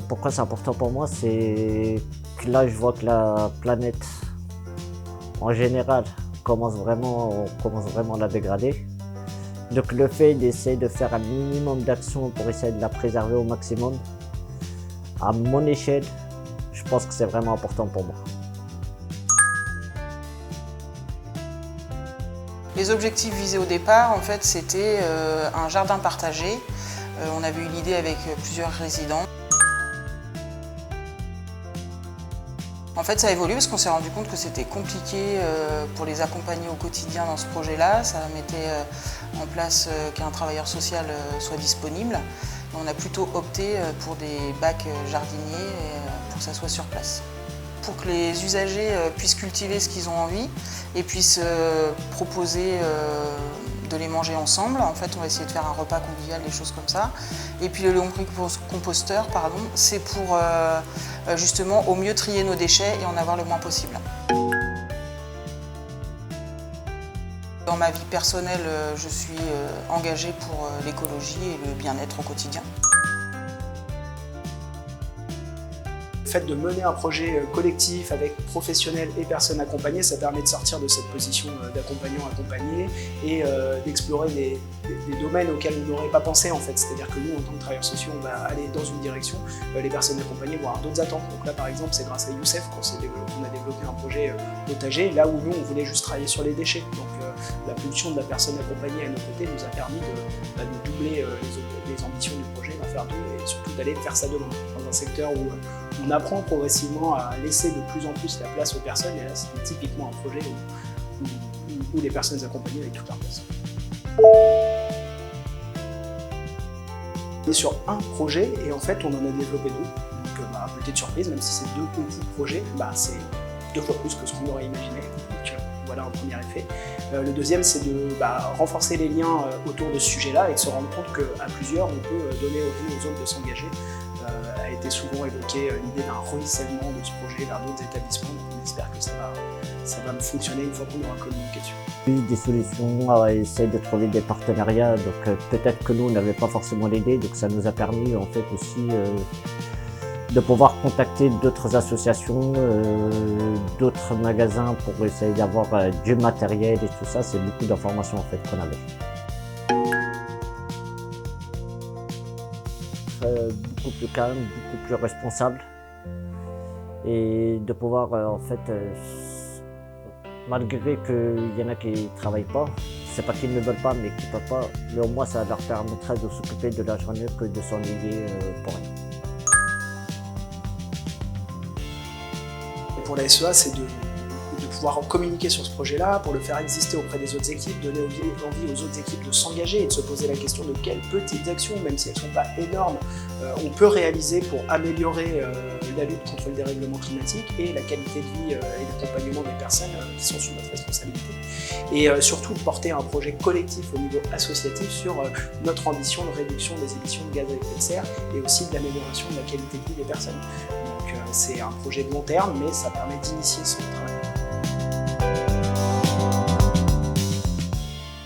Pourquoi c'est important pour moi, c'est que là je vois que la planète en général on commence vraiment à la dégrader. Donc le fait d'essayer de faire un minimum d'actions pour essayer de la préserver au maximum, à mon échelle, je pense que c'est vraiment important pour moi. Les objectifs visés au départ, en fait, c'était un jardin partagé. On avait eu l'idée avec plusieurs résidents. En fait, ça a évolué parce qu'on s'est rendu compte que c'était compliqué pour les accompagner au quotidien dans ce projet-là. Ça mettait en place qu'un travailleur social soit disponible. On a plutôt opté pour des bacs jardiniers pour que ça soit sur place. Pour que les usagers puissent cultiver ce qu'ils ont envie et puissent proposer de les manger ensemble. En fait, on va essayer de faire un repas convivial, des choses comme ça. Et puis le lombricomposteur, c'est pour justement au mieux trier nos déchets et en avoir le moins possible. Dans ma vie personnelle, je suis engagée pour l'écologie et le bien-être au quotidien. Le fait de mener un projet collectif avec professionnels et personnes accompagnées, ça permet de sortir de cette position d'accompagnant accompagné et d'explorer des domaines auxquels on n'aurait pas pensé en fait. C'est-à-dire que nous, en tant que travailleurs sociaux, on va aller dans une direction, les personnes accompagnées vont avoir d'autres attentes. Donc là, par exemple, c'est grâce à Youssef qu'on a développé un projet potager, là où nous, on voulait juste travailler sur les déchets. Donc la pulsion de la personne accompagnée à nos côtés nous a permis de doubler les ambitions du projet, d'en faire deux et surtout d'aller faire sa demande dans un secteur où on apprend progressivement à laisser de plus en plus la place aux personnes, et là c'était typiquement un projet où les personnes accompagnées avaient toute leur place. On est sur un projet et en fait on en a développé deux, donc petite surprise, même si c'est deux petits projets, c'est 2 fois plus que ce qu'on aurait imaginé. Donc, voilà un premier effet. Le deuxième, c'est de renforcer les liens autour de ce sujet-là et de se rendre compte qu'à plusieurs, on peut donner envie aux autres de s'engager. A été souvent évoqué l'idée d'un ruissellement de ce projet vers d'autres établissements. Donc on espère que ça va fonctionner une fois qu'on aura communiqué dessus. Des solutions, à essayer de trouver des partenariats. Donc peut-être que nous, on n'avait pas forcément l'idée, donc ça nous a permis en fait aussi de pouvoir contacter d'autres associations, d'autres magasins pour essayer d'avoir du matériel et tout ça. C'est beaucoup d'informations en fait qu'on avait. Beaucoup plus calme, beaucoup plus responsable et de pouvoir en fait, malgré qu'il y en a qui ne travaillent pas, c'est pas qu'ils ne veulent pas mais qu'ils ne peuvent pas, mais au moins ça leur permettra de s'occuper de la journée que de s'ennuyer pour rien. Et pour la SEA, c'est de pouvoir communiquer sur ce projet-là, pour le faire exister auprès des autres équipes, donner envie aux autres équipes de s'engager et de se poser la question de quelles petites actions, même si elles ne sont pas énormes, on peut réaliser pour améliorer la lutte contre le dérèglement climatique et la qualité de vie et l'accompagnement des personnes qui sont sous notre responsabilité. Et surtout de porter un projet collectif au niveau associatif sur notre ambition de réduction des émissions de gaz à effet de serre et aussi de l'amélioration de la qualité de vie des personnes. Donc c'est un projet de long terme, mais ça permet d'initier ce travail.